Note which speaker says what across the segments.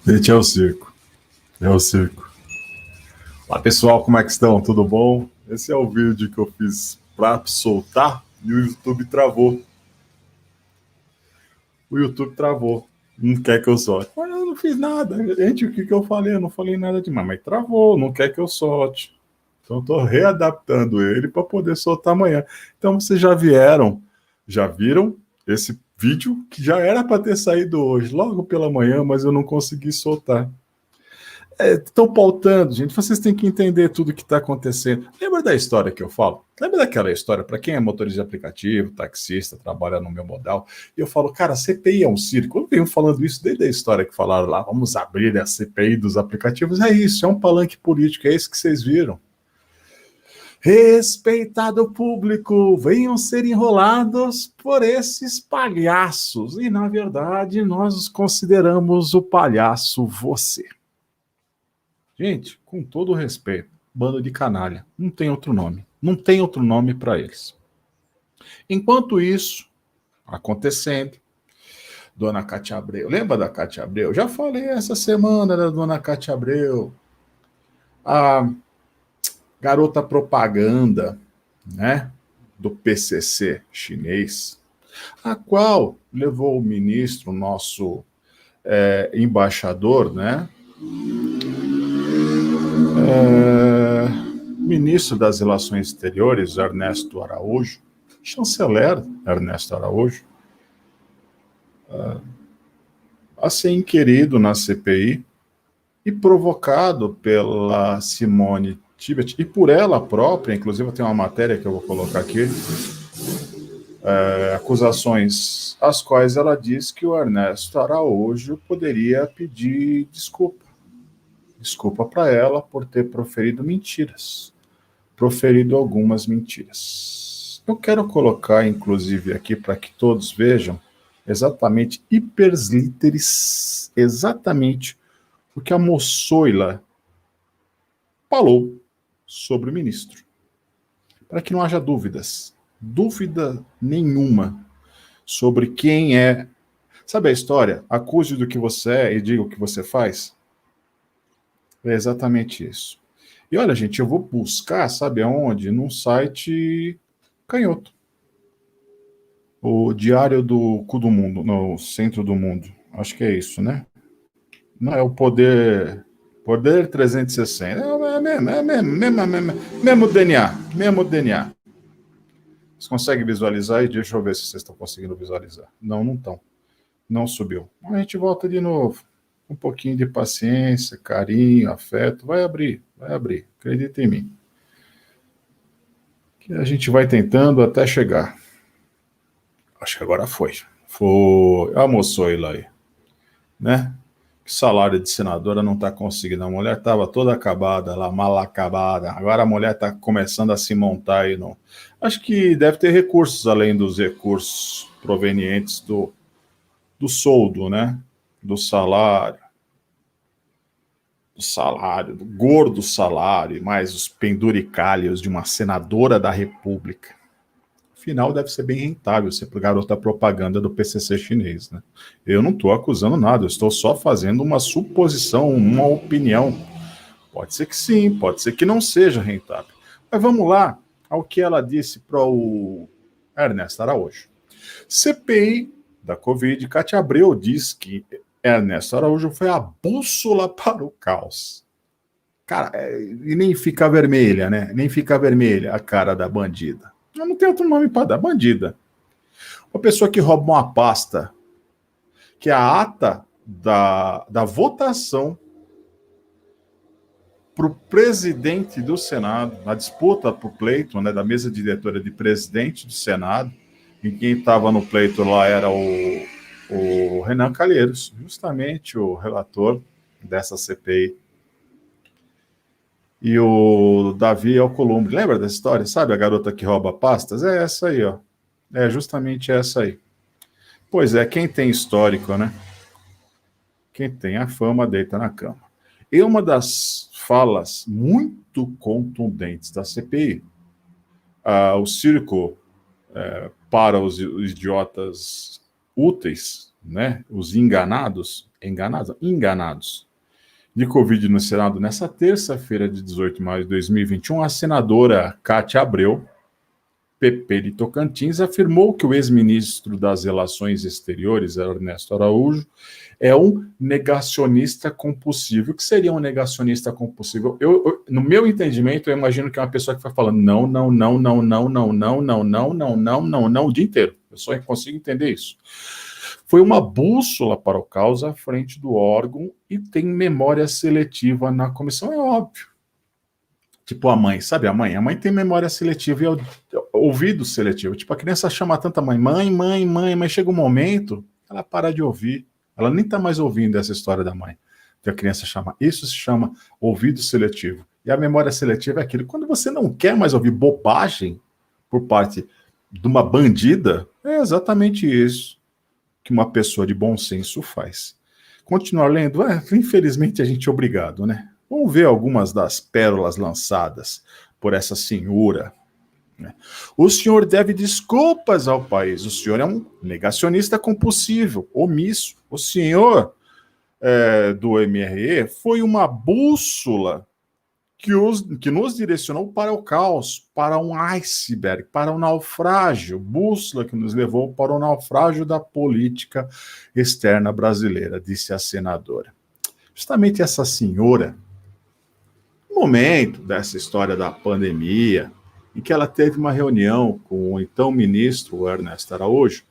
Speaker 1: Gente, é o circo. É o circo. Olá, pessoal, como é que estão? Tudo bom? Esse é o vídeo que eu fiz para soltar e o YouTube travou. O YouTube travou. Não quer que eu solte. Mas eu não fiz nada. Gente, o que eu falei? Eu não falei nada demais, mas travou, não quer que eu solte. Então, eu estou readaptando ele para poder soltar amanhã. Então, vocês já viram esse vídeo que já era para ter saído hoje, logo pela manhã, mas eu não consegui soltar. Estão pautando, gente. Vocês têm que entender tudo o que está acontecendo. Lembra da história que eu falo? Lembra daquela história, para quem é motorista de aplicativo, taxista, trabalha no meu modal, e eu falo, cara, a CPI é um circo. Eu venho falando isso desde a história que falaram lá, vamos abrir a CPI dos aplicativos. É isso, é um palanque político, é isso que vocês viram. Respeitado público, venham ser enrolados por esses palhaços. E, na verdade, nós os consideramos o palhaço você. Gente, com todo o respeito, bando de canalha, não tem outro nome. Não tem outro nome para eles. Enquanto isso, acontecendo, Dona Cátia Abreu, lembra da Cátia Abreu? Já falei essa semana da Dona Cátia Abreu, a garota propaganda, né, do PCC chinês, a qual levou o ministro, nosso embaixador, né, ministro das Relações Exteriores, Ernesto Araújo, chanceler Ernesto Araújo, a ser inquirido na CPI e provocado pela Simone Tebet e por ela própria, inclusive tem uma matéria que eu vou colocar aqui, acusações às quais ela diz que o Ernesto Araújo poderia pedir desculpa para ela por ter proferido algumas mentiras. Eu quero colocar, inclusive, aqui para que todos vejam exatamente ipers exatamente o que a moçoila falou sobre o ministro. Para que não haja dúvida nenhuma sobre quem é. Sabe a história? Acuse do que você é e diga o que você faz? É exatamente isso. E olha, gente, eu vou buscar, sabe aonde? Num site canhoto. O Diário do Cu do Mundo, no Centro do Mundo. Acho que é isso, né? Não é o Poder 360. Mesmo DNA. Mesmo DNA. Vocês conseguem visualizar? E deixa eu ver se vocês estão conseguindo visualizar. Não, não estão. Não subiu. A gente volta de novo. Um pouquinho de paciência, carinho, afeto. Vai abrir, vai abrir. Acredita em mim. Que a gente vai tentando até chegar. Acho que agora foi. Foi. Almoçou ele aí, né? Que salário de senadora não está conseguindo. A mulher estava toda acabada lá, mal acabada. Agora a mulher está começando a se montar aí. No... Acho que deve ter recursos além dos recursos provenientes do soldo, né? Do salário, do gordo salário, e mais os penduricalhos de uma senadora da República. Afinal, deve ser bem rentável ser garota propaganda do PCC chinês, né? Eu não estou acusando nada, eu estou só fazendo uma suposição, uma opinião. Pode ser que sim, pode ser que não seja rentável. Mas vamos lá ao que ela disse para o Ernesto Araújo. CPI da Covid, Cátia Abreu diz que Ernesto Araújo foi a bússola para o caos. Cara, e nem fica vermelha, né? Nem fica vermelha a cara da bandida. Não tem outro nome para dar, bandida. Uma pessoa que rouba uma pasta, que é a ata da votação para o presidente do Senado, na disputa para o pleito, né, da mesa diretora de presidente do Senado, e quem estava no pleito lá era o Renan Calheiros, justamente o relator dessa CPI. E o Davi Alcolumbre, lembra dessa história? Sabe a garota que rouba pastas? É essa aí, ó. É justamente essa aí. Pois é, quem tem histórico, né? Quem tem a fama deita na cama. E uma das falas muito contundentes da CPI, o circo para os idiotas úteis, né, os enganados, de Covid no Senado nessa terça-feira de 18 de maio de 2021, a senadora Cátia Abreu, PP de Tocantins, afirmou que o ex-ministro das Relações Exteriores, Ernesto Araújo, é um negacionista compulsivo. O que seria um negacionista compulsivo? No meu entendimento, eu imagino que é uma pessoa que vai falando não, não, não, não, não, não, não, não, não, não, não, não, não, o dia inteiro. Eu só consigo entender isso. Foi uma bússola para o caos à frente do órgão e tem memória seletiva na comissão, é óbvio. Tipo a mãe, sabe a mãe? A mãe tem memória seletiva e ouvido seletivo. Tipo, a criança chama tanta mãe, mas chega um momento, ela para de ouvir. Ela nem está mais ouvindo essa história da mãe. Que a criança chama. Isso se chama ouvido seletivo. E a memória seletiva é aquilo. Quando você não quer mais ouvir bobagem por parte de uma bandida, é exatamente isso que uma pessoa de bom senso faz. Continuar lendo, infelizmente a gente é obrigado, né? Vamos ver algumas das pérolas lançadas por essa senhora. O senhor deve desculpas ao país. O senhor é um negacionista compulsivo, omisso. O senhor do MRE foi uma bússola que nos direcionou para o caos, para um iceberg, para um naufrágio. Bússola que nos levou para o naufrágio da política externa brasileira, disse a senadora. Justamente essa senhora, no momento dessa história da pandemia, em que ela teve uma reunião com o então ministro Ernesto Araújo,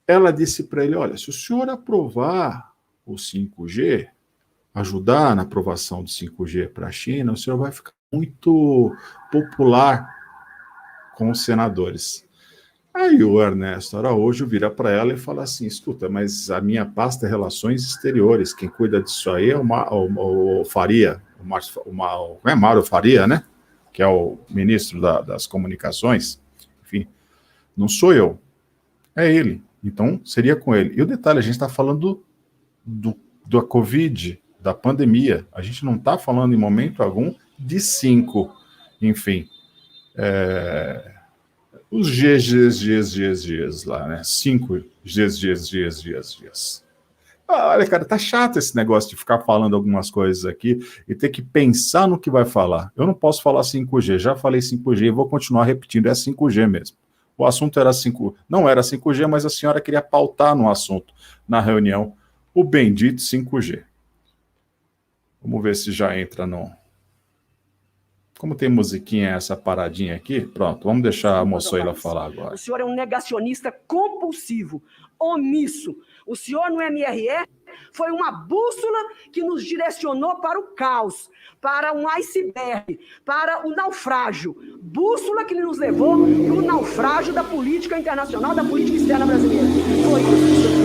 Speaker 1: ela disse para ele, olha, se o senhor aprovar o 5G, ajudar na aprovação do 5G para a China, o senhor vai ficar muito popular com os senadores. Aí o Ernesto Araújo vira para ela e fala assim, escuta, mas a minha pasta é Relações Exteriores, quem cuida disso aí é o Faria, Mário Faria, né? Que é o ministro das comunicações. Enfim, não sou eu, é ele. Então, seria com ele. E o detalhe, a gente está falando da Covid, da pandemia. A gente não está falando em momento algum de 5. Enfim, os Gs lá, né? 5 Gs. Olha, cara, tá chato esse negócio de ficar falando algumas coisas aqui e ter que pensar no que vai falar. Eu não posso falar 5G, já falei 5G e vou continuar repetindo, é 5G mesmo. O assunto era não era 5G, mas a senhora queria pautar no assunto, na reunião, o bendito 5G. Vamos ver se já entra no... Como tem musiquinha, essa paradinha aqui, pronto, vamos deixar a moçoila falar agora.
Speaker 2: O senhor é um negacionista compulsivo, omisso. O senhor no MRE foi uma bússola que nos direcionou para o caos, para um iceberg, para o naufrágio. Bússola que nos levou para o naufrágio da política internacional, da política externa brasileira. Foi isso.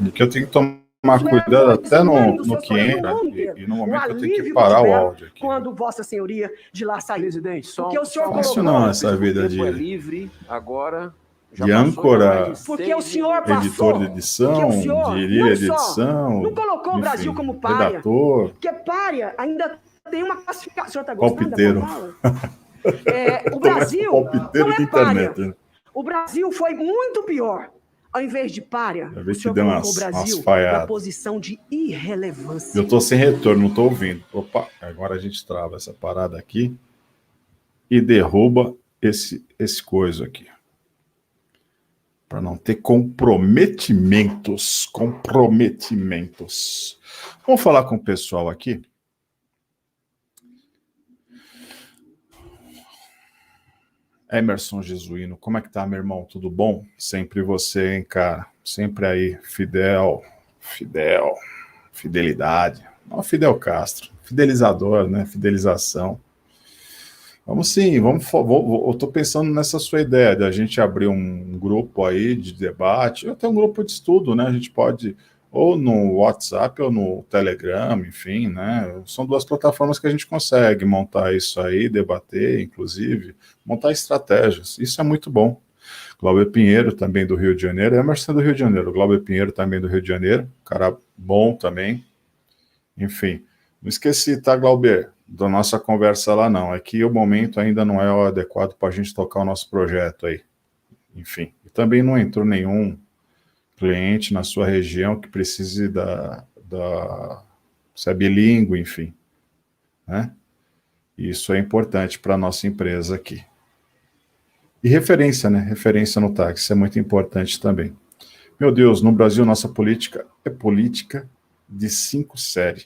Speaker 1: E que eu tenho que tomar cuidado até no que entra, e no momento eu tenho que parar o áudio aqui.
Speaker 2: Quando Vossa Senhoria de lá sair.
Speaker 3: Presidente, só
Speaker 2: porque o senhor
Speaker 1: colocou... Isso não, essa vida
Speaker 3: de... livre, agora...
Speaker 1: De âncora,
Speaker 2: porque o senhor passou,
Speaker 1: editor de edição, de ilha de edição,
Speaker 2: não colocou o Brasil como pária,
Speaker 1: redator,
Speaker 2: porque pária ainda tem uma classificação. O senhor está gostando
Speaker 1: palpiteiro.
Speaker 2: da palavra? O Brasil
Speaker 1: palpiteiro
Speaker 2: não é
Speaker 1: de internet,
Speaker 2: pária.
Speaker 1: Né?
Speaker 2: O Brasil foi muito pior. Ao invés de pária, o senhor
Speaker 1: deu
Speaker 2: colocou o Brasil na posição de irrelevância.
Speaker 1: Eu estou sem retorno, não estou ouvindo. Opa, agora a gente trava essa parada aqui e derruba esse coisa aqui. Para não ter comprometimentos. Vamos falar com o pessoal aqui. Emerson Jesuíno, como é que tá, meu irmão? Tudo bom? Sempre você, hein, cara? Sempre aí, fidelidade. Não, Fidel Castro, fidelizador, né? Fidelização. Vamos sim, eu estou pensando nessa sua ideia de a gente abrir um grupo aí de debate, ou até um grupo de estudo, né? A gente pode, ou no WhatsApp, ou no Telegram, enfim, né? São duas plataformas que a gente consegue montar isso aí, debater, inclusive, montar estratégias. Isso é muito bom. Glauber Pinheiro, também do Rio de Janeiro, Emerson do Rio de Janeiro, Glauber Pinheiro também do Rio de Janeiro, cara bom também. Enfim, não esqueci, tá, Glauber? da nossa conversa lá, não. É que o momento ainda não é o adequado para a gente tocar o nosso projeto aí. Enfim, e também não entrou nenhum cliente na sua região que precise ser bilíngue, enfim, né? Isso é importante para a nossa empresa aqui. E referência, né? Referência no táxi, isso é muito importante também. Meu Deus, no Brasil nossa política é política de 5 série,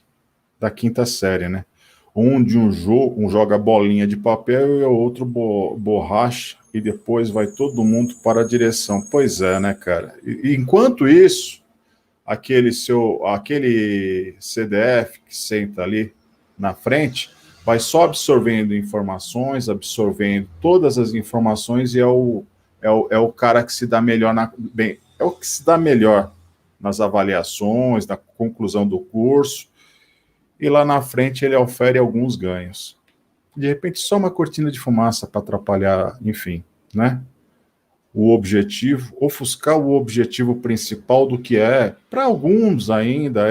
Speaker 1: da 5ª série, né? Onde um joga bolinha de papel e o outro borracha, e depois vai todo mundo para a direção. Pois é, né, cara? E enquanto isso, aquele CDF que senta ali na frente vai só absorvendo informações, absorvendo todas as informações, e é o cara que se dá melhor é o que se dá melhor nas avaliações, na conclusão do curso, e lá na frente ele ofere alguns ganhos. De repente, só uma cortina de fumaça para atrapalhar, enfim, né? O objetivo, ofuscar o objetivo principal do que para alguns ainda,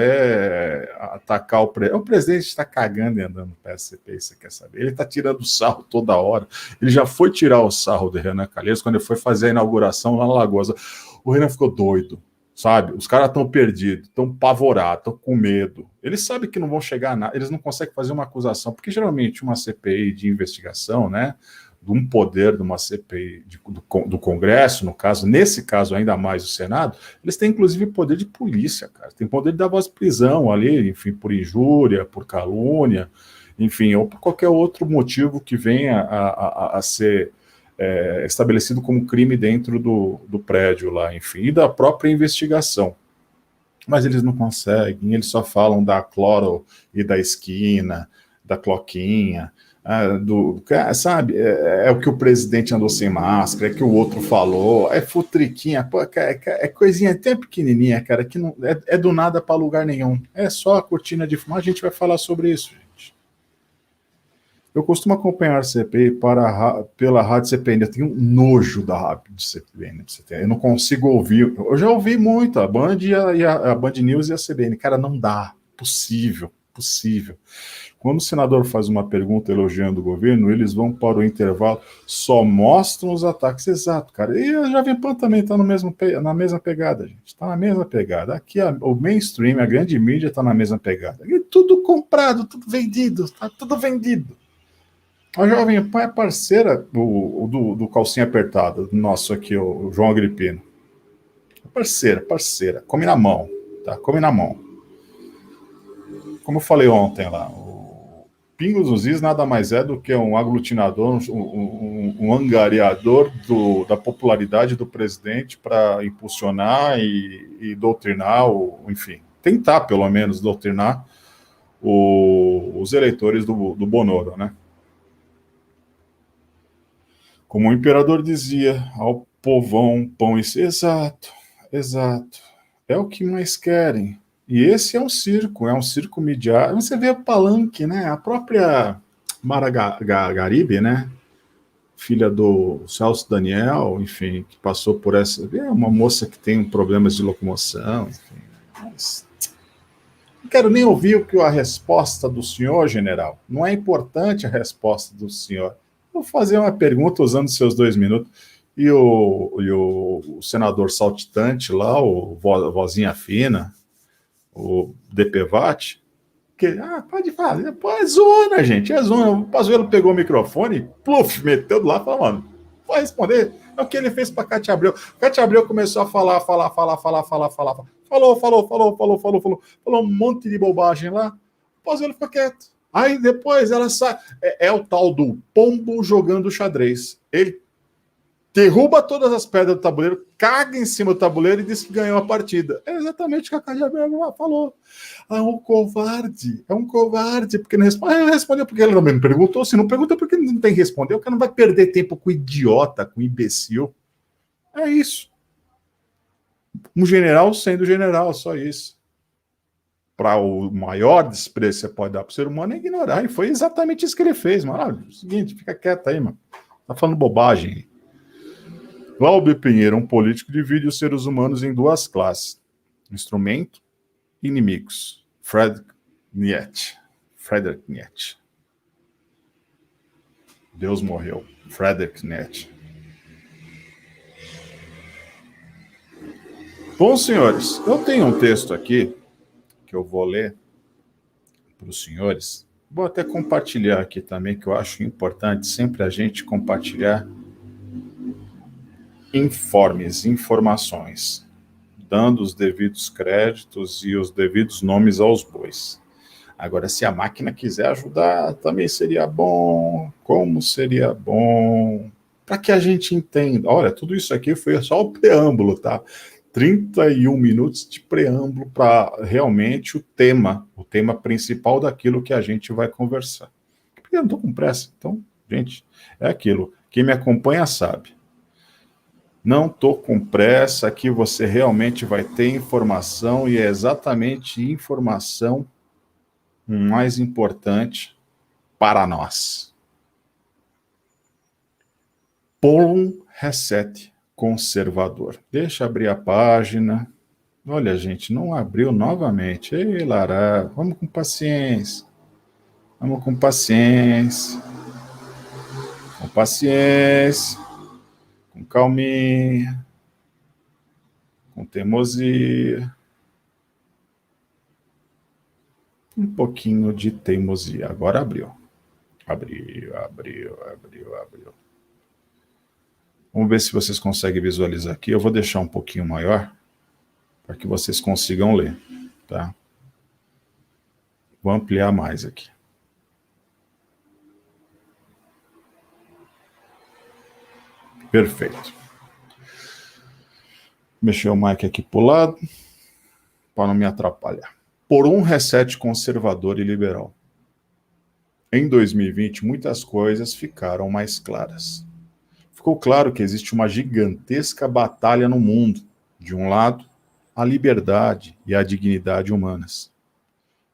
Speaker 1: atacar o presidente. O presidente está cagando e andando no PSCP, você quer saber? Ele está tirando sarro toda hora. Ele já foi tirar o sarro do Renan Calheiros quando ele foi fazer a inauguração lá na Lagoas. O Renan ficou doido, sabe? Os caras estão perdidos, estão apavorados, estão com medo. Eles sabem que não vão chegar a nada, eles não conseguem fazer uma acusação, porque geralmente uma CPI de investigação, né? De um poder de uma CPI do Congresso, no caso, nesse caso ainda mais o Senado, eles têm inclusive poder de polícia, cara, tem poder de dar voz de prisão ali, enfim, por injúria, por calúnia, enfim, ou por qualquer outro motivo que venha a ser estabelecido como crime dentro do prédio lá, enfim, e da própria investigação. Mas eles não conseguem, eles só falam da cloro e da esquina, da cloquinha, sabe, é o que o presidente andou sem máscara, é que o outro falou, é futriquinha, pô, é coisinha até pequenininha, cara, que não é do nada para lugar nenhum, é só a cortina de fumaça. A gente vai falar sobre isso, gente. Eu costumo acompanhar a CPI pela Rádio CPN, eu tenho nojo da Rádio CPN, eu não consigo ouvir, eu já ouvi muito a Band a Band News e a CBN, cara, não dá, possível. Quando o senador faz uma pergunta elogiando o governo, eles vão para o intervalo, só mostram os ataques. Exato, cara. E a Jovem Pan também está na mesma pegada, gente. Está na mesma pegada. Aqui o mainstream, a grande mídia está na mesma pegada. E tudo comprado, tudo vendido, está tudo vendido. A Jovem Pan é parceira do calcinha apertada, do nosso aqui, o João Agripino. Parceira. Come na mão, tá? Come na mão. Como eu falei ontem lá, o Pingos nos Is nada mais é do que um aglutinador, um angariador da popularidade do presidente para impulsionar e doutrinar, enfim, tentar pelo menos doutrinar os eleitores do Bonoro, né? Como o imperador dizia, ao povão pão e... Exato. É o que mais querem. E esse é um circo midiático. Você vê o Palanque, né? A própria Mara Garibe, né? Filha do Celso Daniel, enfim, que passou por essa... É uma moça que tem problemas de locomoção, enfim. Mas... não quero nem ouvir a resposta do senhor, general. Não é importante a resposta do senhor. Vou fazer uma pergunta usando seus 2 minutos. E o senador saltitante lá, o vozinha fina, o DPVAT, que pode fazer, pô, é zona, gente, é zona. O Pazuello pegou o microfone, pluf, meteu do lado e falou, mano, pode responder. É o que ele fez para Cátia Abreu. Cátia Abreu começou a falar, falou um monte de bobagem lá, o Pazuello ficou quieto. Aí depois ela sai, é o tal do pombo jogando xadrez. Ele derruba todas as pedras do tabuleiro, caga em cima do tabuleiro e diz que ganhou a partida. É exatamente o que a Cátia Abreu falou. É um covarde, porque não respondeu porque ele também não perguntou. Se não pergunta, porque não tem que responder. O cara não vai perder tempo com idiota, com imbecil. É isso. Um general sendo general, só isso. Para o maior desprezo que você pode dar para o ser humano é ignorar. E foi exatamente isso que ele fez, mano. Olha, é o seguinte, fica quieto aí, mano. Tá falando bobagem. Glauber Pinheiro, um político, divide os seres humanos em 2 classes: instrumento e inimigos. Friedrich Nietzsche. Deus morreu. Friedrich Nietzsche. Bom, senhores, eu tenho um texto aqui que eu vou ler para os senhores. Vou até compartilhar aqui também, que eu acho importante sempre a gente compartilhar informações, dando os devidos créditos e os devidos nomes aos bois. Agora, se a máquina quiser ajudar, também seria bom. Como seria bom? Para que a gente entenda. Olha, tudo isso aqui foi só o preâmbulo, tá? 31 minutos de preâmbulo para realmente o tema principal daquilo que a gente vai conversar. Porque eu não estou com pressa. Então, gente, é aquilo. Quem me acompanha sabe. Não estou com pressa, aqui você realmente vai ter informação e é exatamente informação mais importante para nós. Polum Reset conservador. Deixa eu abrir a página. Olha, gente, não abriu novamente. Ei, Lara, vamos com paciência. Vamos com paciência. Com paciência. Com calminha. Com teimosia. Um pouquinho de teimosia. Agora abriu. Abriu. Vamos ver se vocês conseguem visualizar aqui. Eu vou deixar um pouquinho maior para que vocês consigam ler, tá? Vou ampliar mais aqui. Perfeito. Mexer o mic aqui para o lado para não me atrapalhar. Por um reset conservador e liberal. Em 2020, muitas coisas ficaram mais claras. Ficou claro que existe uma gigantesca batalha no mundo. De um lado, a liberdade e a dignidade humanas,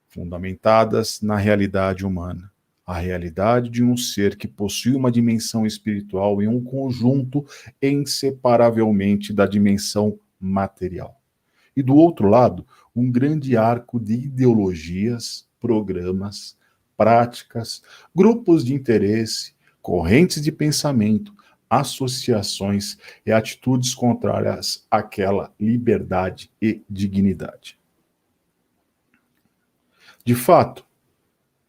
Speaker 1: fundamentadas na realidade humana, a realidade de um ser que possui uma dimensão espiritual em um conjunto inseparavelmente da dimensão material. E do outro lado, um grande arco de ideologias, programas, práticas, grupos de interesse, correntes de pensamento, associações e atitudes contrárias àquela liberdade e dignidade. De fato,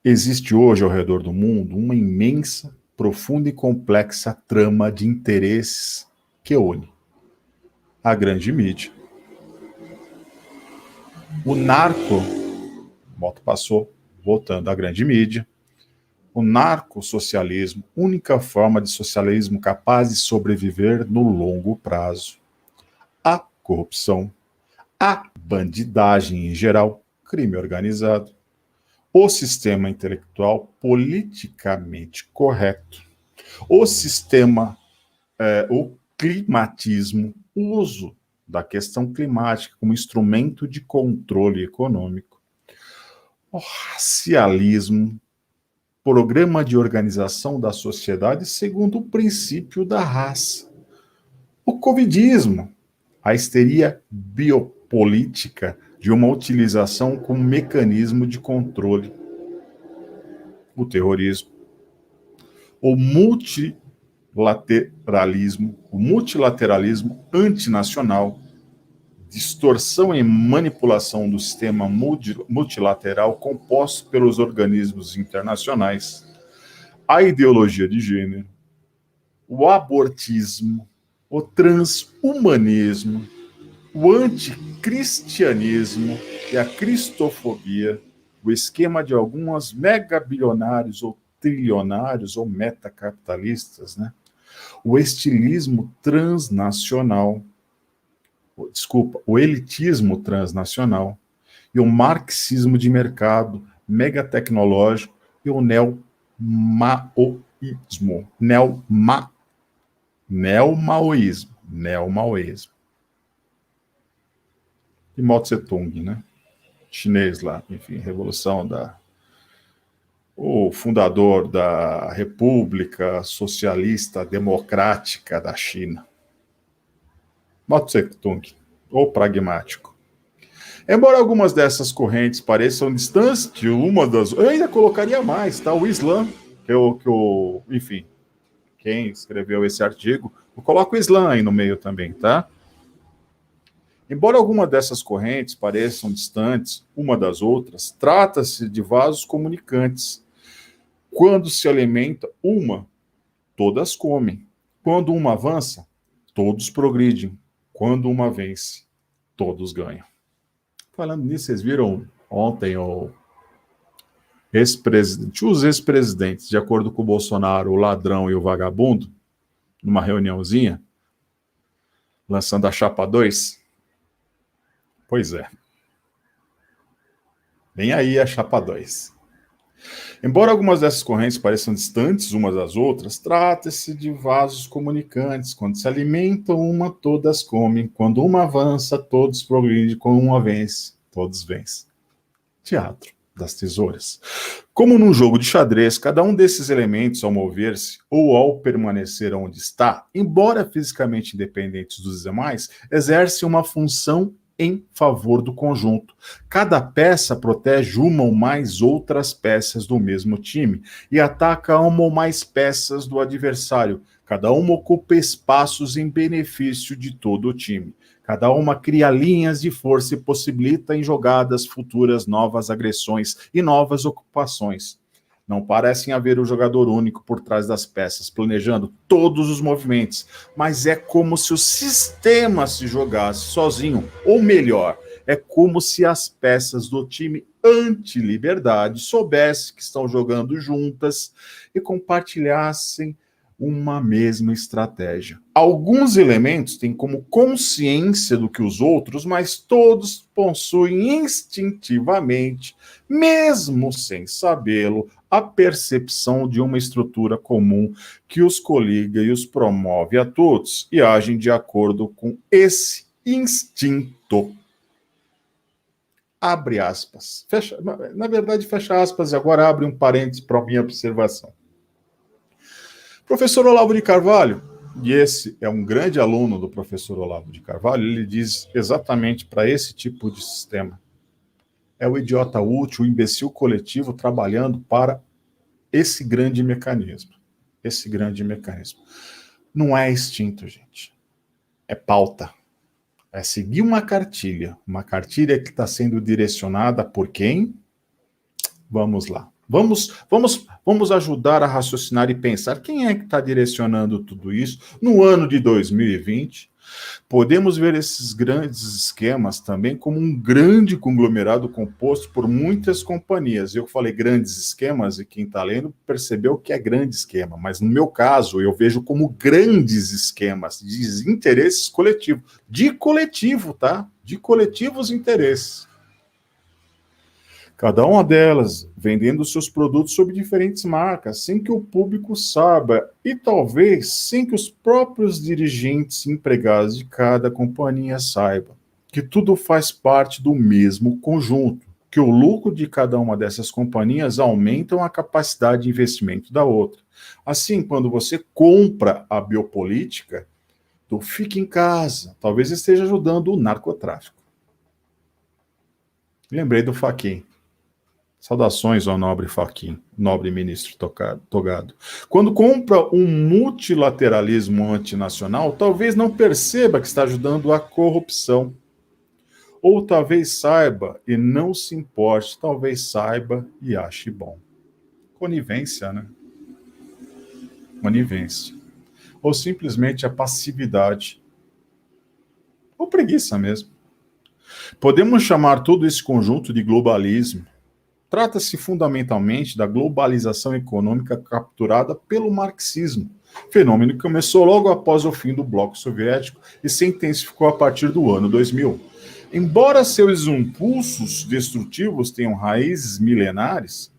Speaker 1: existe hoje ao redor do mundo uma imensa, profunda e complexa trama de interesses que une a grande mídia, o narco, voltando à grande mídia, o narcossocialismo, única forma de socialismo capaz de sobreviver no longo prazo. A corrupção, a bandidagem em geral, crime organizado, o sistema intelectual politicamente correto, o sistema, o climatismo, o uso da questão climática como instrumento de controle econômico, o racialismo, programa de organização da sociedade segundo o princípio da raça. O covidismo, a histeria biopolítica de uma utilização como mecanismo de controle. O terrorismo. O multilateralismo antinacional, distorção e manipulação do sistema multilateral composto pelos organismos internacionais, a ideologia de gênero, o abortismo, o transhumanismo, o anticristianismo e a cristofobia, o esquema de alguns megabilionários ou trilionários ou metacapitalistas, né? O estilismo transnacional, o elitismo transnacional e o marxismo de mercado megatecnológico e o neomaoísmo. E Mao Tse-tung, né? Chinês lá, enfim, o fundador da República Socialista Democrática da China. Mao Tse-tung, ou pragmático. Embora algumas dessas correntes pareçam distantes de uma das... Eu ainda colocaria mais, tá? O Islã, enfim, quem escreveu esse artigo. Eu coloco o Islã aí no meio também, tá? Embora algumas dessas correntes pareçam distantes uma das outras, trata-se de vasos comunicantes. Quando se alimenta uma, todas comem. Quando uma avança, todos progridem. Quando uma vence, todos ganham. Falando nisso, vocês viram ontem os ex-presidentes, de acordo com o Bolsonaro, o ladrão e o vagabundo, numa reuniãozinha, lançando a chapa 2? Pois é. Vem aí a chapa 2. Embora algumas dessas correntes pareçam distantes umas das outras, trata-se de vasos comunicantes. Quando se alimentam uma, todas comem. Quando uma avança, todos progridem. Quando uma vence, todos vencem. Teatro das tesouras. Como num jogo de xadrez, cada um desses elementos, ao mover-se ou ao permanecer onde está, embora fisicamente independentes dos demais, exerce uma função em favor do conjunto. Cada peça protege uma ou mais outras peças do mesmo time e ataca uma ou mais peças do adversário. Cada uma ocupa espaços em benefício de todo o time. Cada uma cria linhas de força e possibilita em jogadas futuras novas agressões e novas ocupações. Não parecem haver um jogador único por trás das peças, planejando todos os movimentos, mas é como se o sistema se jogasse sozinho, ou melhor, é como se as peças do time anti-liberdade soubessem que estão jogando juntas e compartilhassem uma mesma estratégia. Alguns elementos têm como consciência do que os outros, mas todos possuem instintivamente, mesmo sem sabê-lo, a percepção de uma estrutura comum que os coliga e os promove a todos e agem de acordo com esse instinto. Abre aspas. Fecha, na verdade, fecha aspas e agora abre um parênteses para a minha observação. Professor Olavo de Carvalho, e esse é um grande aluno do professor Olavo de Carvalho, ele diz exatamente para esse tipo de sistema. É o idiota útil, o imbecil coletivo trabalhando para esse grande mecanismo. Esse grande mecanismo. Não é instinto, gente. É pauta. É seguir uma cartilha. Uma cartilha que está sendo direcionada por quem? Vamos lá. Vamos ajudar a raciocinar e pensar quem é que está direcionando tudo isso no ano de 2020. Podemos ver esses grandes esquemas também como um grande conglomerado composto por muitas companhias. Eu falei grandes esquemas e quem está lendo percebeu que é grande esquema, mas no meu caso eu vejo como grandes esquemas de interesses coletivos. De coletivo, tá? De coletivos interesses. Cada uma delas vendendo seus produtos sob diferentes marcas, sem que o público saiba e talvez sem que os próprios dirigentes e empregados de cada companhia saibam que tudo faz parte do mesmo conjunto, que o lucro de cada uma dessas companhias aumentam a capacidade de investimento da outra. Assim, quando você compra a biopolítica, do fique em casa, talvez esteja ajudando o narcotráfico. Lembrei do Fachin. Saudações ao nobre Fachin, nobre ministro Togado. Quando compra um multilateralismo antinacional, talvez não perceba que está ajudando a corrupção. Ou talvez saiba e não se importe, talvez saiba e ache bom. Conivência, né? Conivência. Ou simplesmente a passividade. Ou preguiça mesmo. Podemos chamar todo esse conjunto de globalismo. Trata-se fundamentalmente da globalização econômica capturada pelo marxismo, fenômeno que começou logo após o fim do bloco soviético e se intensificou a partir do ano 2000. Embora seus impulsos destrutivos tenham raízes milenares,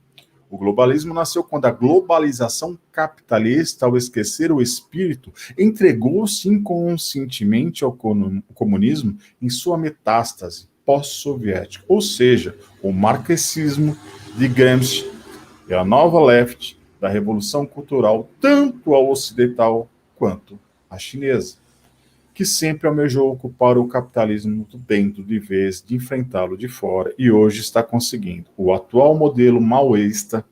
Speaker 1: o globalismo nasceu quando a globalização capitalista, ao esquecer o espírito, entregou-se inconscientemente ao comunismo em sua metástase pós-soviética, ou seja, o marxismo de Gramsci e a nova left da revolução cultural, tanto a ocidental quanto a chinesa, que sempre almejou ocupar o capitalismo dentro de vez de enfrentá-lo de fora e hoje está conseguindo. O atual modelo maoísta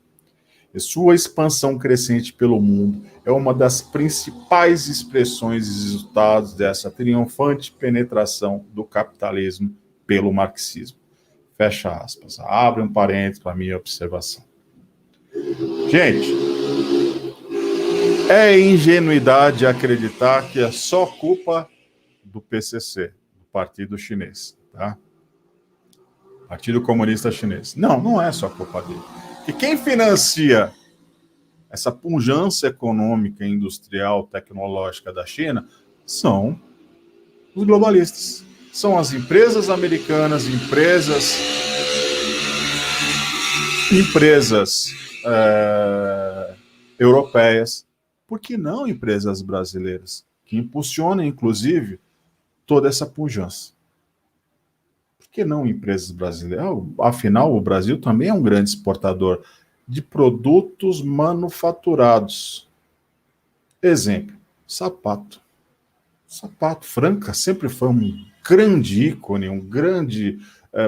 Speaker 1: e sua expansão crescente pelo mundo é uma das principais expressões e resultados dessa triunfante penetração do capitalismo pelo marxismo. Fecha aspas. Abre um parênteses para a minha observação. Gente, é ingenuidade acreditar que é só culpa do PCC, do Partido Chinês, tá? Partido Comunista Chinês. Não, não é só culpa dele. E quem financia essa pujança econômica, industrial, tecnológica da China são os globalistas. São as empresas americanas, empresas europeias, por que não empresas brasileiras, que impulsionam, inclusive, toda essa pujança? Por que não empresas brasileiras? Afinal, o Brasil também é um grande exportador de produtos manufaturados. Exemplo, sapato. Sapato. Franca sempre foi um grande ícone, um grande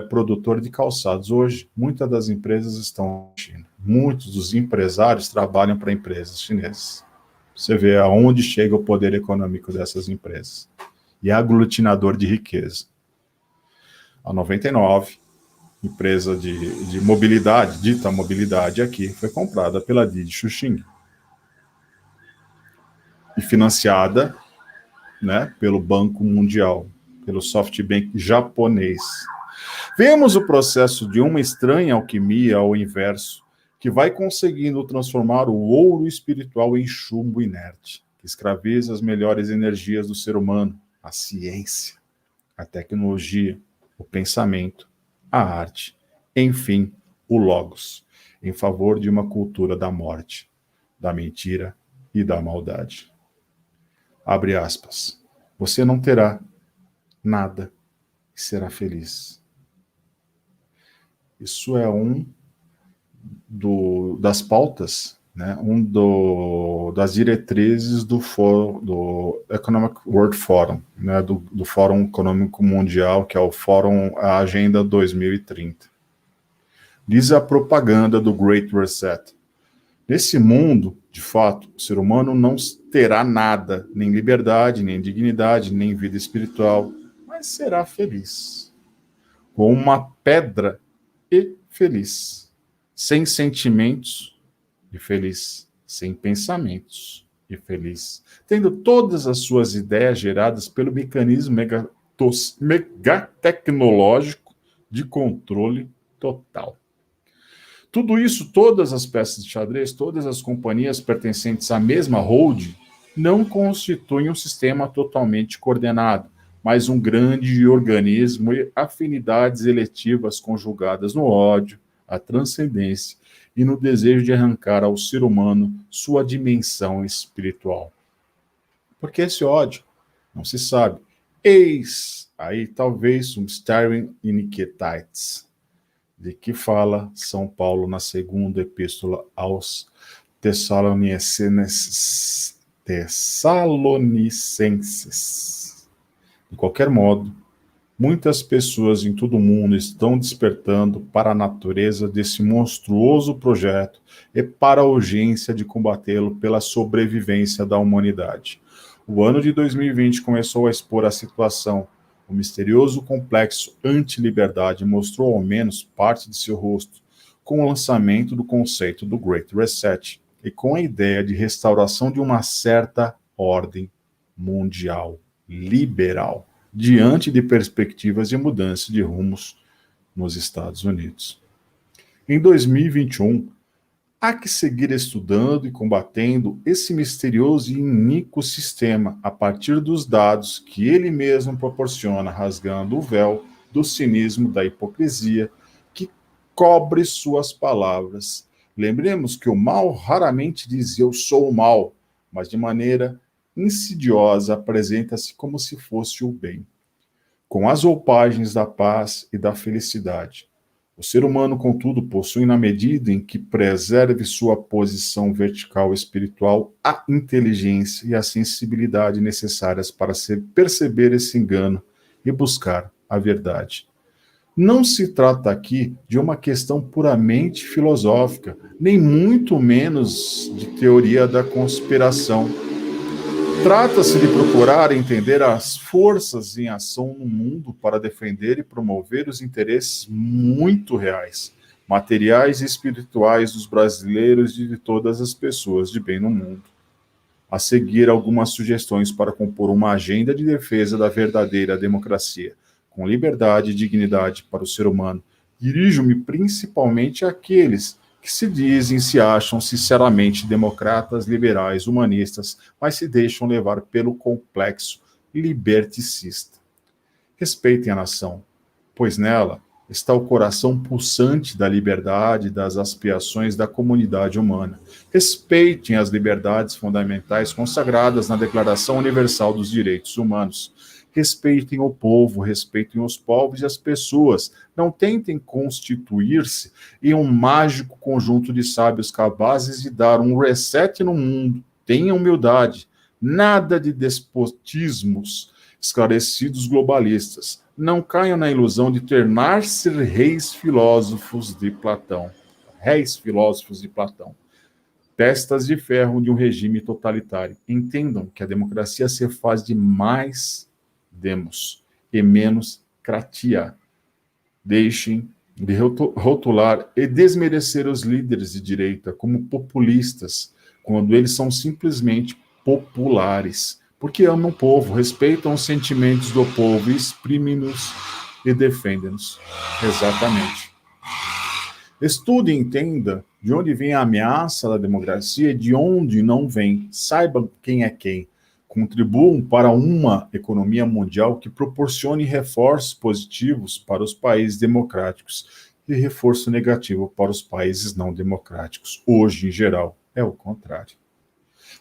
Speaker 1: produtor de calçados. Hoje, muitas das empresas estão na China. Muitos dos empresários trabalham para empresas chinesas. Você vê aonde chega o poder econômico dessas empresas. E é aglutinador de riqueza. A 99, empresa de mobilidade, dita mobilidade aqui, foi comprada pela Didi Chuxing. E financiada, né, pelo Banco Mundial, pelo SoftBank japonês. Vemos o processo de uma estranha alquimia ao inverso, que vai conseguindo transformar o ouro espiritual em chumbo inerte, que escraviza as melhores energias do ser humano, a ciência, a tecnologia, o pensamento, a arte, enfim, o logos, em favor de uma cultura da morte, da mentira e da maldade. Abre aspas. Você não terá nada e será feliz. Isso é das pautas, né? Das diretrizes do Economic World Forum, né? do Fórum Econômico Mundial, que é o Fórum a Agenda 2030. Diz a propaganda do Great Reset. Nesse mundo, de fato, o ser humano não terá nada, nem liberdade, nem dignidade, nem vida espiritual, mas será feliz. Com uma pedra e feliz. Sem sentimentos e feliz. Sem pensamentos e feliz. Tendo todas as suas ideias geradas pelo mecanismo megatecnológico de controle total. Tudo isso, todas as peças de xadrez, todas as companhias pertencentes à mesma holding, não constituem um sistema totalmente coordenado, mas um grande organismo e afinidades eletivas conjugadas no ódio, a transcendência e no desejo de arrancar ao ser humano sua dimensão espiritual. Por que esse ódio? Não se sabe. Eis aí talvez um Mysterium Iniquitatis, de que fala São Paulo na segunda epístola aos Tessalonicenses. De qualquer modo, muitas pessoas em todo o mundo estão despertando para a natureza desse monstruoso projeto e para a urgência de combatê-lo pela sobrevivência da humanidade. O ano de 2020 começou a expor a situação. O misterioso complexo anti-liberdade mostrou ao menos parte de seu rosto com o lançamento do conceito do Great Reset e com a ideia de restauração de uma certa ordem mundial liberal, diante de perspectivas de mudança de rumos nos Estados Unidos. Em 2021, há que seguir estudando e combatendo esse misterioso e iníquo sistema a partir dos dados que ele mesmo proporciona, rasgando o véu do cinismo, da hipocrisia que cobre suas palavras. Lembremos que o mal raramente diz eu sou o mal, mas de maneira insidiosa apresenta-se como se fosse o bem, com as roupagens da paz e da felicidade. O ser humano, contudo, possui, na medida em que preserve sua posição vertical espiritual, a inteligência e a sensibilidade necessárias para perceber esse engano e buscar a verdade. Não se trata aqui de uma questão puramente filosófica, nem muito menos de teoria da conspiração. Trata-se de procurar entender as forças em ação no mundo para defender e promover os interesses muito reais, materiais e espirituais dos brasileiros e de todas as pessoas de bem no mundo. A seguir, algumas sugestões para compor uma agenda de defesa da verdadeira democracia, com liberdade e dignidade para o ser humano. Dirijo-me principalmente àqueles que se dizem, se acham sinceramente democratas, liberais, humanistas, mas se deixam levar pelo complexo liberticista. Respeitem a nação, pois nela está o coração pulsante da liberdade e das aspirações da comunidade humana. Respeitem as liberdades fundamentais consagradas na Declaração Universal dos Direitos Humanos. Respeitem o povo, respeitem os povos e as pessoas. Não tentem constituir-se em um mágico conjunto de sábios capazes de dar um reset no mundo. Tenham humildade. Nada de despotismos esclarecidos globalistas. Não caiam na ilusão de tornar-se reis filósofos de Platão. Reis filósofos de Platão. Testas de ferro de um regime totalitário. Entendam que a democracia se faz de mais demos e menos kratia. Deixem de rotular e desmerecer os líderes de direita como populistas, quando eles são simplesmente populares, porque amam o povo, respeitam os sentimentos do povo, exprimem-nos e defendem-nos. Exatamente. Estude e entenda de onde vem a ameaça da democracia e de onde não vem. Saiba quem é quem. Contribuam para uma economia mundial que proporcione reforços positivos para os países democráticos e reforço negativo para os países não democráticos. Hoje, em geral, é o contrário.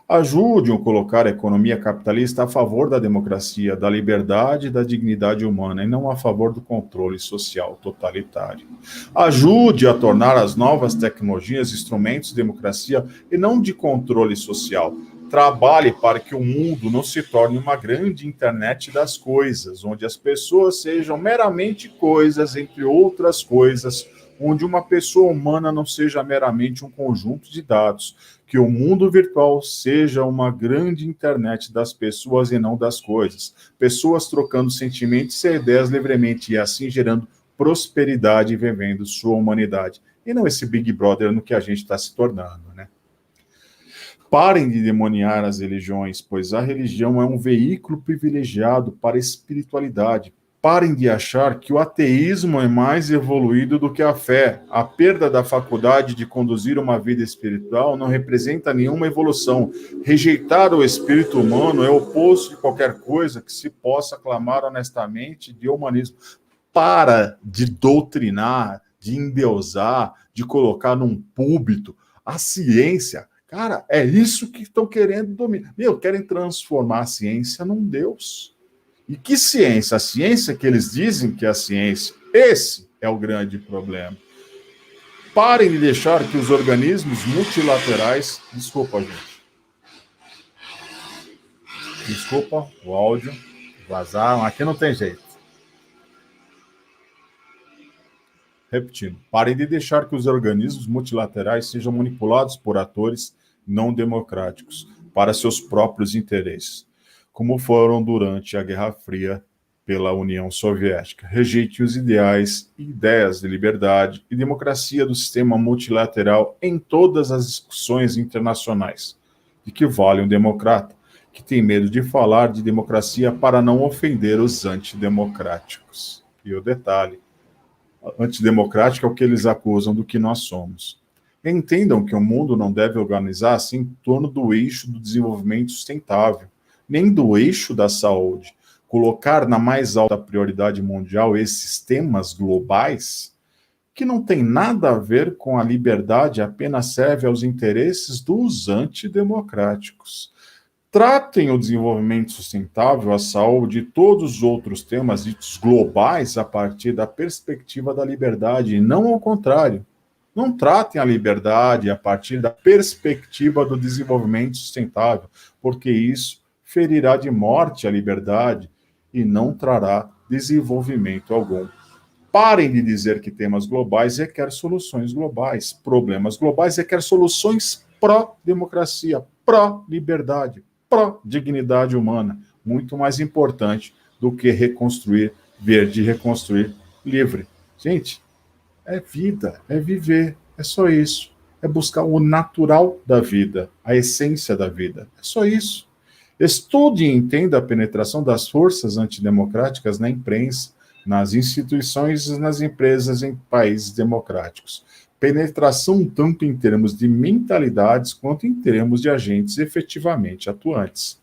Speaker 1: Ajudem a colocar a economia capitalista a favor da democracia, da liberdade e da dignidade humana, e não a favor do controle social totalitário. Ajude a tornar as novas tecnologias instrumentos de democracia e não de controle social. Trabalhe para que o mundo não se torne uma grande internet das coisas, onde as pessoas sejam meramente coisas, entre outras coisas, onde uma pessoa humana não seja meramente um conjunto de dados, que o mundo virtual seja uma grande internet das pessoas e não das coisas, pessoas trocando sentimentos e ideias livremente e assim gerando prosperidade e vivendo sua humanidade, e não esse Big Brother no que a gente está se tornando, né? Parem de demoniar as religiões, pois a religião é um veículo privilegiado para a espiritualidade. Parem de achar que o ateísmo é mais evoluído do que a fé. A perda da faculdade de conduzir uma vida espiritual não representa nenhuma evolução. Rejeitar o espírito humano é o oposto de qualquer coisa que se possa clamar honestamente de humanismo. Para de doutrinar, de endeusar, de colocar num púlpito a ciência. Cara, é isso que estão querendo dominar. Querem transformar a ciência num Deus. E que ciência? A ciência que eles dizem que é a ciência. Esse é o grande problema. Parem de deixar que os organismos multilaterais... Desculpa, gente. Desculpa, o áudio vazaram. Aqui não tem jeito. Repetindo. Parem de deixar que os organismos multilaterais sejam manipulados por atores não democráticos para seus próprios interesses, como foram durante a Guerra Fria pela União Soviética. Rejeite os ideais e ideias de liberdade e democracia do sistema multilateral em todas as discussões internacionais. De que vale um democrata que tem medo de falar de democracia para não ofender os antidemocráticos? E o detalhe, antidemocrático é o que eles acusam do que nós somos. Entendam que o mundo não deve organizar-se em torno do eixo do desenvolvimento sustentável, nem do eixo da saúde. Colocar na mais alta prioridade mundial esses temas globais, que não tem nada a ver com a liberdade, apenas serve aos interesses dos antidemocráticos. Tratem o desenvolvimento sustentável, a saúde e todos os outros temas ditos globais a partir da perspectiva da liberdade, e não ao contrário. Não tratem a liberdade a partir da perspectiva do desenvolvimento sustentável, porque isso ferirá de morte a liberdade e não trará desenvolvimento algum. Parem de dizer que temas globais requer soluções globais. Problemas globais requer soluções pró-democracia, pró-liberdade, pró-dignidade humana. Muito mais importante do que reconstruir verde e reconstruir livre. Gente, é vida, é viver, é só isso. É buscar o natural da vida, a essência da vida. É só isso. Estude e entenda a penetração das forças antidemocráticas na imprensa, nas instituições e nas empresas em países democráticos. Penetração tanto em termos de mentalidades quanto em termos de agentes efetivamente atuantes.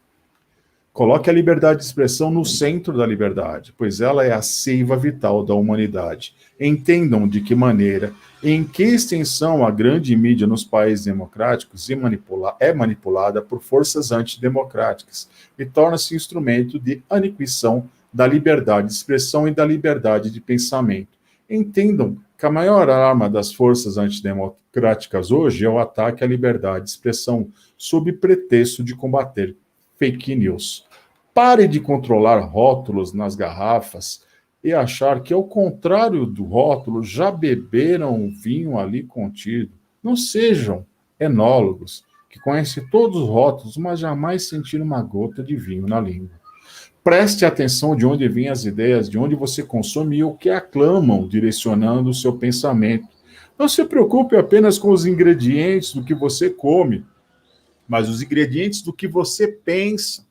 Speaker 1: Coloque a liberdade de expressão no centro da liberdade, pois ela é a seiva vital da humanidade. Entendam de que maneira, em que extensão a grande mídia nos países democráticos é manipulada por forças antidemocráticas e torna-se instrumento de aniquilação da liberdade de expressão e da liberdade de pensamento. Entendam que a maior arma das forças antidemocráticas hoje é o ataque à liberdade de expressão, sob pretexto de combater fake news. Pare de controlar rótulos nas garrafas e achar que, ao contrário do rótulo, já beberam o vinho ali contido. Não sejam enólogos, que conhecem todos os rótulos, mas jamais sentiram uma gota de vinho na língua. Preste atenção de onde vêm as ideias, de onde você consome e o que aclamam, direcionando o seu pensamento. Não se preocupe apenas com os ingredientes do que você come, mas os ingredientes do que você pensa,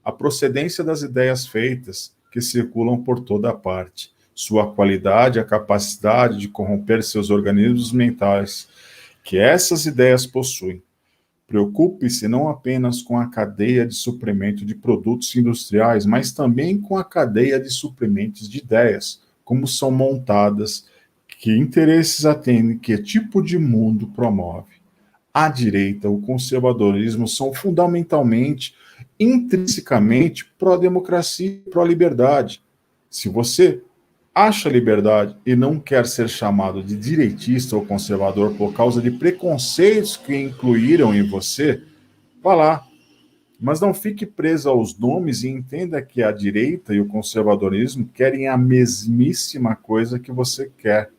Speaker 1: a procedência das ideias feitas que circulam por toda parte, sua qualidade, a capacidade de corromper seus organismos mentais, que essas ideias possuem. Preocupe-se não apenas com a cadeia de suprimento de produtos industriais, mas também com a cadeia de suprimentos de ideias, como são montadas, que interesses atendem, que tipo de mundo promove. A direita, o conservadorismo são fundamentalmente, intrinsecamente, pró-democracia e pró-liberdade. Se você acha liberdade e não quer ser chamado de direitista ou conservador por causa de preconceitos que incluíram em você, vá lá. Mas não fique preso aos nomes e entenda que a direita e o conservadorismo querem a mesmíssima coisa que você quer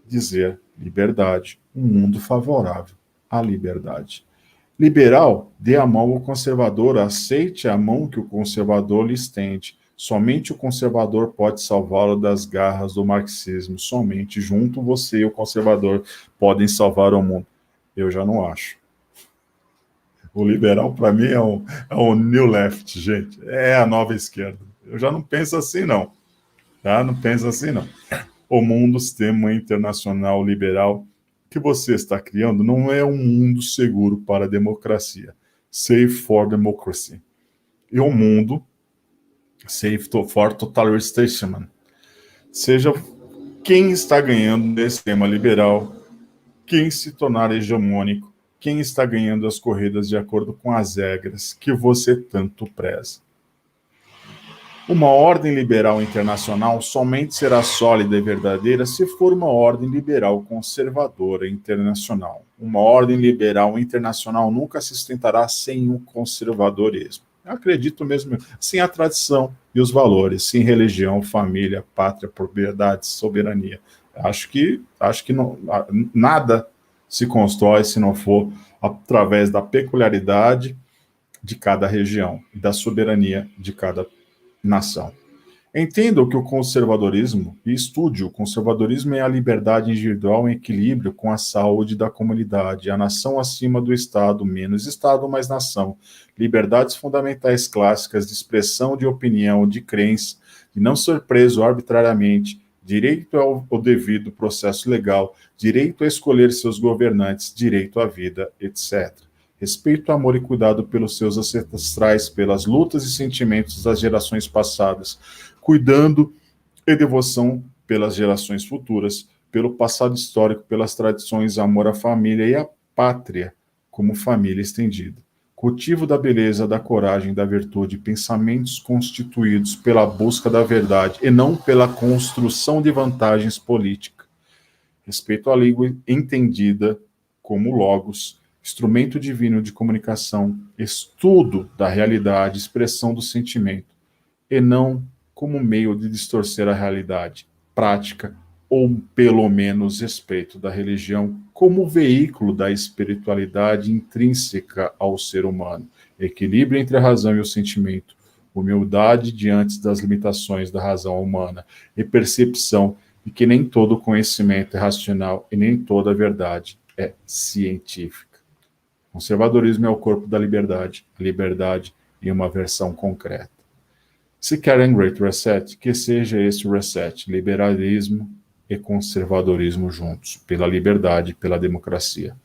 Speaker 1: dizer: liberdade, um mundo favorável à liberdade. Liberal, dê a mão ao conservador, aceite a mão que o conservador lhe estende. Somente o conservador pode salvá-lo das garras do marxismo. Somente junto você e o conservador podem salvar o mundo. Eu já não acho. O liberal, para mim, é um new left, gente. É a nova esquerda. Eu já não penso assim, não. Tá? Não penso assim, não. O mundo, sistema internacional liberal que você está criando não é um mundo seguro para a democracia. Safe for democracy. E o mundo safe for totalitarianism. Seja quem está ganhando nesse sistema liberal, quem se tornar hegemônico, quem está ganhando as corridas de acordo com as regras que você tanto preza. Uma ordem liberal internacional somente será sólida e verdadeira se for uma ordem liberal conservadora internacional. Uma ordem liberal internacional nunca se sustentará sem o conservadorismo. Eu acredito mesmo, sem a tradição e os valores, sem religião, família, pátria, propriedade, soberania. Acho que não, nada se constrói se não for através da peculiaridade de cada região e da soberania de cada nação. Entenda que o conservadorismo, e estude, o conservadorismo é a liberdade individual em equilíbrio com a saúde da comunidade, a nação acima do Estado, menos Estado, mais nação, liberdades fundamentais clássicas de expressão de opinião, de crença, de não ser preso arbitrariamente, direito ao devido processo legal, direito a escolher seus governantes, direito à vida, etc. Respeito, amor e cuidado pelos seus ancestrais, pelas lutas e sentimentos das gerações passadas, cuidando e devoção pelas gerações futuras, pelo passado histórico, pelas tradições, amor à família e à pátria como família estendida. Cultivo da beleza, da coragem, da virtude, pensamentos constituídos pela busca da verdade e não pela construção de vantagens políticas. Respeito à língua entendida como logos, instrumento divino de comunicação, estudo da realidade, expressão do sentimento, e não como meio de distorcer a realidade. prática ou pelo menos respeito da religião como veículo da espiritualidade intrínseca ao ser humano, equilíbrio entre a razão e o sentimento, humildade diante das limitações da razão humana e percepção de que nem todo conhecimento é racional e nem toda verdade é científica. Conservadorismo é o corpo da liberdade, a liberdade em uma versão concreta. Se querem Great Reset, que seja esse reset, liberalismo e conservadorismo juntos, pela liberdade e pela democracia.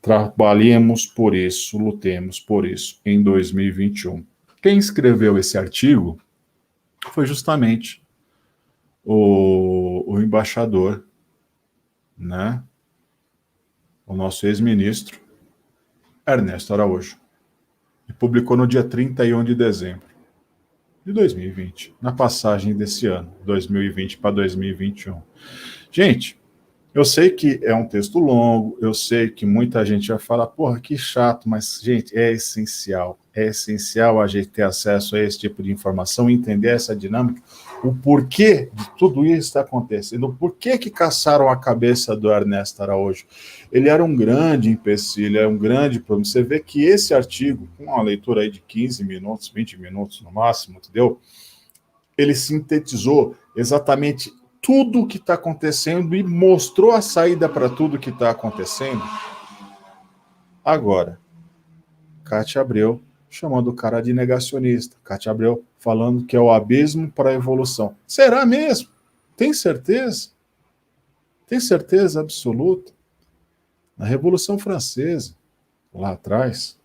Speaker 1: Trabalhemos por isso, lutemos por isso em 2021. Quem escreveu esse artigo foi justamente o embaixador, né? O nosso ex-ministro, Ernesto Araújo. E publicou no dia 31 de dezembro de 2020, na passagem desse ano, 2020 para 2021. Gente, eu sei que é um texto longo, eu sei que muita gente vai falar, porra, que chato, mas, gente, é essencial a gente ter acesso a esse tipo de informação, entender essa dinâmica, o porquê de tudo isso está acontecendo, o porquê que caçaram a cabeça do Ernesto Araújo. Ele era um grande empecilho, é um grande problema. Você vê que esse artigo, com uma leitura aí de 15 minutos, 20 minutos no máximo, entendeu? Ele sintetizou exatamente tudo o que está acontecendo e mostrou a saída para tudo que está acontecendo. Agora, Cátia Abreu chamando o cara de negacionista. Cátia Abreu falando que é o abismo para a evolução. Será mesmo? Tem certeza? Tem certeza absoluta? Na Revolução Francesa, lá atrás,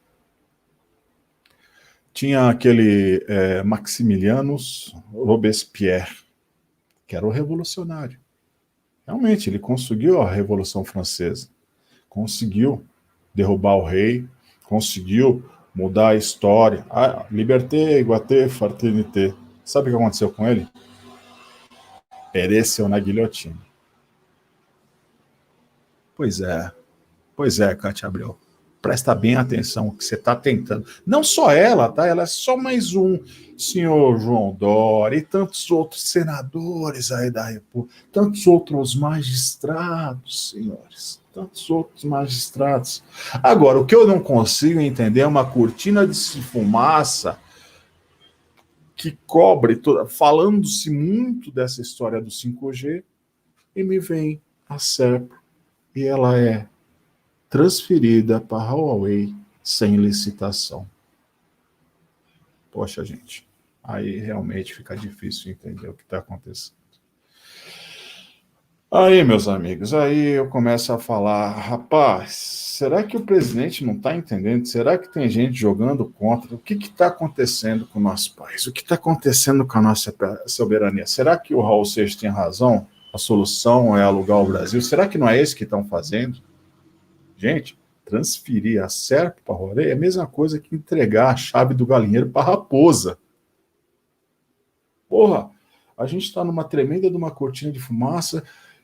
Speaker 1: tinha aquele Maximilianus Robespierre, que era o revolucionário. Realmente, ele conseguiu a Revolução Francesa. Conseguiu derrubar o rei, conseguiu mudar a história. Liberté, iguaté, fraternité. Sabe o que aconteceu com ele? Pereceu na guilhotina. Pois é, Cátia Abreu. Presta bem atenção que você está tentando. Não só ela, tá? Ela é só mais um. Senhor João Dória e tantos outros senadores aí da República, tantos outros magistrados, senhores, tantos outros magistrados. Agora, o que eu não consigo entender é uma cortina de fumaça que cobre toda, falando-se muito dessa história do 5G, e me vem a Serpa, e ela é transferida para a Huawei sem licitação. Poxa, gente, aí realmente fica difícil entender o que está acontecendo. Aí, meus amigos, aí eu começo a falar, rapaz, será que o presidente não está entendendo? Será que tem gente jogando contra? O que está acontecendo com o nosso país? O que está acontecendo com a nossa soberania? Será que o Raul Seixas tem razão? A solução é alugar o Brasil? Será que não é isso que estão fazendo? Gente, transferir a Serpa para a Huawei é a mesma coisa que entregar a chave do galinheiro para a raposa. Porra, a gente está numa tremenda de uma cortina de fumaça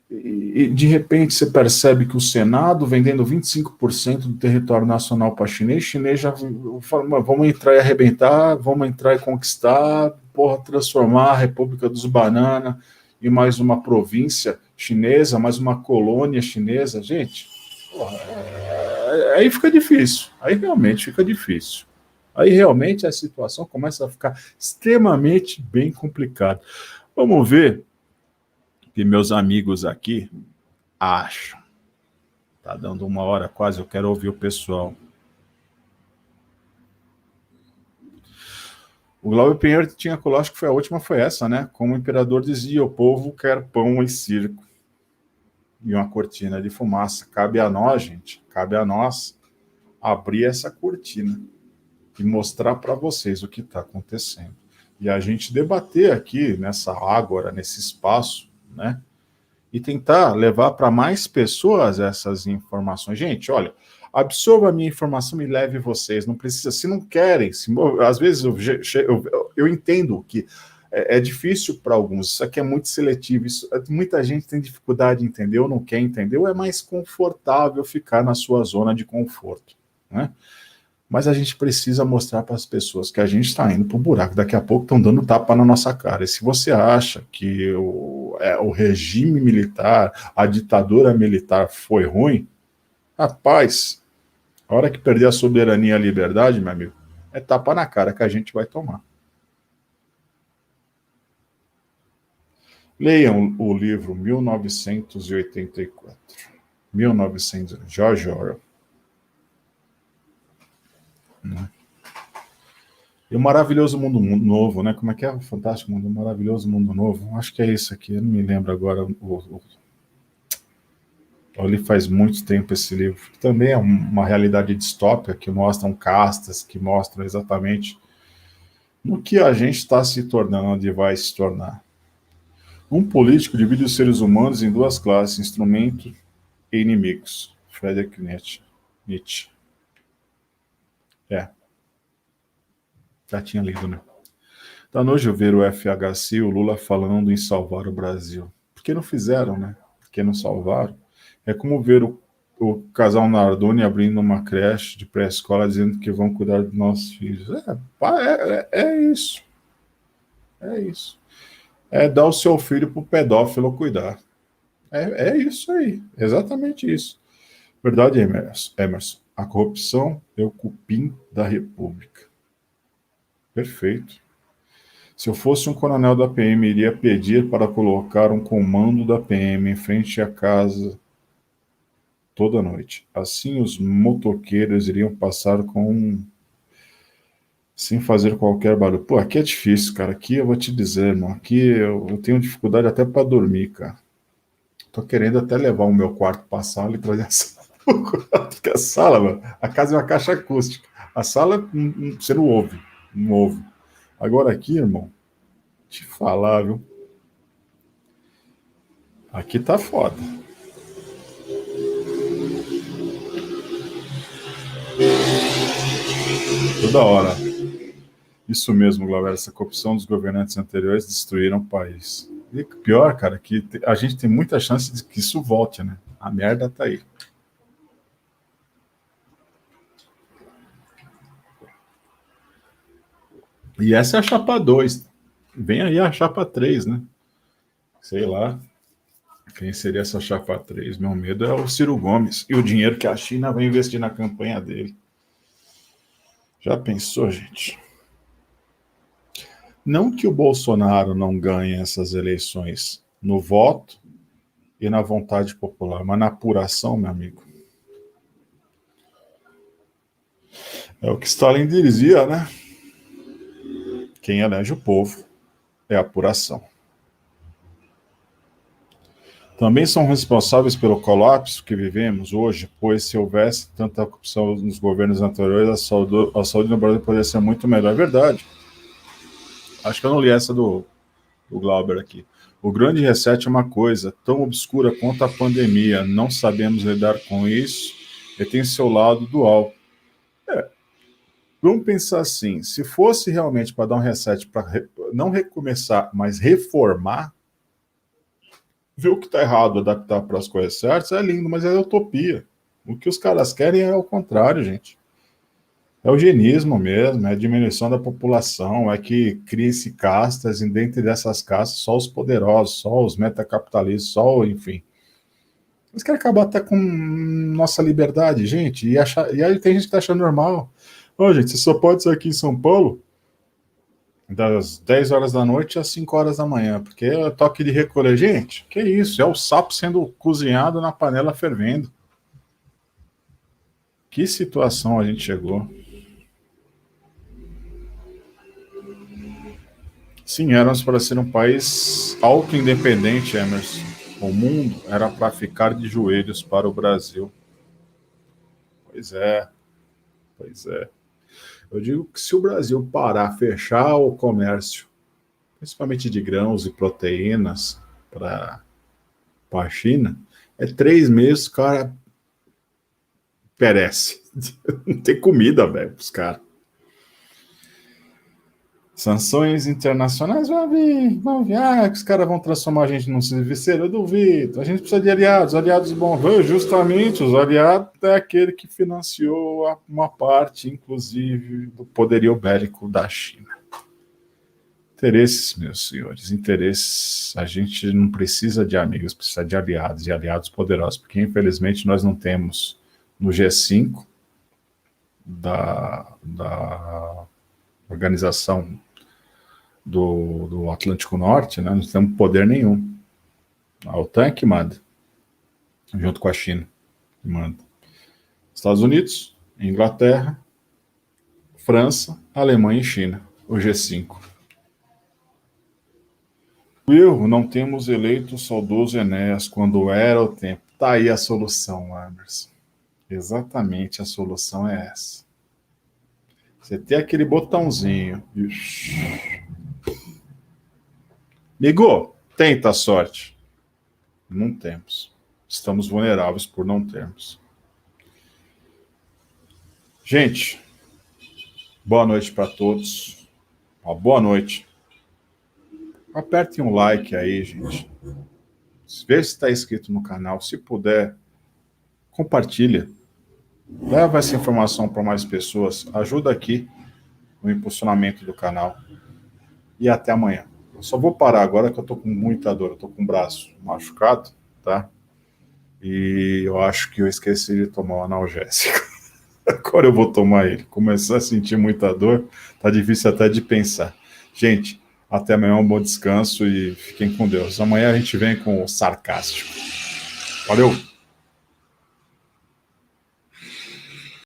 Speaker 1: e de repente você percebe que o Senado vendendo 25% do território nacional para chinês já fala, vamos entrar e arrebentar, vamos entrar e conquistar, porra, transformar a República dos Bananas em mais uma província chinesa, mais uma colônia chinesa. Gente, porra, aí fica difícil, aí realmente fica difícil. Aí realmente a situação começa a ficar extremamente bem complicada. Vamos ver o que meus amigos aqui acham. Tá dando 1h quase, eu quero ouvir o pessoal. O Glauber Pinheiro tinha colocado, acho que foi a última, foi essa, né? Como o imperador dizia, o povo quer pão e circo. E uma cortina de fumaça. Cabe a nós, gente, cabe a nós abrir essa cortina e mostrar para vocês o que está acontecendo. E a gente debater aqui nessa ágora, nesse espaço, né? E tentar levar para mais pessoas essas informações. Gente, olha, absorva a minha informação e leve vocês. Não precisa, se não querem, às vezes eu entendo que é difícil para alguns, isso aqui é muito seletivo, muita gente tem dificuldade de entender, ou não quer entender, ou é mais confortável ficar na sua zona de conforto, né? Mas a gente precisa mostrar para as pessoas que a gente está indo para o buraco, daqui a pouco estão dando tapa na nossa cara. E se você acha que o regime militar, a ditadura militar foi ruim, rapaz, a hora que perder a soberania e a liberdade, meu amigo, é tapa na cara que a gente vai tomar. Leiam o livro 1984. 1900, George Orwell. E o Maravilhoso Mundo Novo, né? Como é que é? O Fantástico Mundo, Maravilhoso Mundo Novo. Acho que é isso aqui, eu não me lembro agora. Eu li faz muito tempo esse livro. Também é uma realidade distópica que mostram castas, que mostram exatamente no que a gente está se tornando, onde vai se tornar. Um político divide os seres humanos em duas classes, instrumento e inimigos. Friedrich Nietzsche. Já tinha lido, né? Dá nojo ver o FHC e o Lula falando em salvar o Brasil. Por que não fizeram, né? Por que não salvaram? É como ver o casal Nardoni abrindo uma creche de pré-escola dizendo que vão cuidar dos nossos filhos. É isso. É isso. É dar o seu filho pro pedófilo cuidar. É isso aí. Exatamente isso. Verdade, Emerson. A corrupção é o cupim da República. Perfeito. Se eu fosse um coronel da PM, iria pedir para colocar um comando da PM em frente à casa toda noite. Assim os motoqueiros iriam passar sem fazer qualquer barulho. Pô, aqui é difícil, cara. Aqui eu vou te dizer, irmão. Aqui eu tenho dificuldade até para dormir, cara. Tô querendo até levar o meu quarto para a sala e trazer a sala. Porque a sala, mano, a casa é uma caixa acústica. A sala você não ouve. Não ouve. Agora aqui, irmão, te falar, viu? Aqui tá foda. Toda hora. Isso mesmo, Glauber, essa corrupção dos governantes anteriores destruíram o país. E pior, cara, que a gente tem muita chance de que isso volte, né? A merda tá aí. E essa é a chapa 2. Vem aí a chapa 3, né? Sei lá. Quem seria essa chapa 3? Meu medo é o Ciro Gomes. E o dinheiro que a China vai investir na campanha dele. Já pensou, gente? Não que o Bolsonaro não ganhe essas eleições no voto e na vontade popular, mas na apuração, meu amigo. É o que Stalin dizia, né? Quem elege o povo é a apuração. Também são responsáveis pelo colapso que vivemos hoje, pois se houvesse tanta corrupção nos governos anteriores, a saúde no Brasil poderia ser muito melhor. É verdade. Acho que eu não li essa do Glauber aqui. O grande reset é uma coisa tão obscura quanto a pandemia. Não sabemos lidar com isso e tem seu lado dual. Vamos pensar assim, se fosse realmente para dar um reset, para não recomeçar, mas reformar, ver o que está errado, adaptar para as coisas certas, é lindo, mas é utopia. O que os caras querem é o contrário, gente. É o eugenismo mesmo, é a diminuição da população, é que cria-se castas, e dentro dessas castas só os poderosos, só os metacapitalistas, enfim. Eles querem acabar até com nossa liberdade, gente, e aí tem gente que está achando normal. Gente, você só pode sair aqui em São Paulo das 10 horas da noite às 5 horas da manhã, porque é toque de recolher. Gente, que isso? É o sapo sendo cozinhado na panela fervendo. Que situação a gente chegou. Sim, éramos para ser um país auto-independente, Emerson. O mundo era para ficar de joelhos para o Brasil. Pois é. Eu digo que se o Brasil parar, fechar o comércio, principalmente de grãos e proteínas para a China, 3 meses o cara perece. Não tem comida, velho, para os caras. Sanções internacionais vão vir. Que os caras vão transformar a gente num serviceiro, eu duvido. A gente precisa de aliados bons. Justamente, os aliados é aquele que financiou uma parte, inclusive, do poderio bélico da China. Interesses, meus senhores, interesses. A gente não precisa de amigos, precisa de aliados, e aliados poderosos, porque infelizmente nós não temos no G5 da organização do Atlântico Norte, né? Não temos poder nenhum. A OTAN é que manda, junto com a China, que manda. Estados Unidos, Inglaterra, França, Alemanha e China, o G5. Will, não temos eleito o saudoso Enéas quando era o tempo. Tá aí a solução, Anderson. Exatamente a solução é essa. Você tem aquele botãozinho. Amigo, tenta a sorte. Não temos. Estamos vulneráveis por não termos. Gente, boa noite para todos. Uma boa noite. Apertem um like aí, gente. Vê se está inscrito no canal. Se puder, compartilha. Leva essa informação para mais pessoas. Ajuda aqui no impulsionamento do canal. E até amanhã. Eu só vou parar agora que eu tô com muita dor. Eu tô com o braço machucado, tá? E eu acho que eu esqueci de tomar o analgésico. Agora eu vou tomar ele. Começar a sentir muita dor. Tá difícil até de pensar. Gente, até amanhã, um bom descanso e fiquem com Deus. Amanhã a gente vem com o sarcástico. Valeu!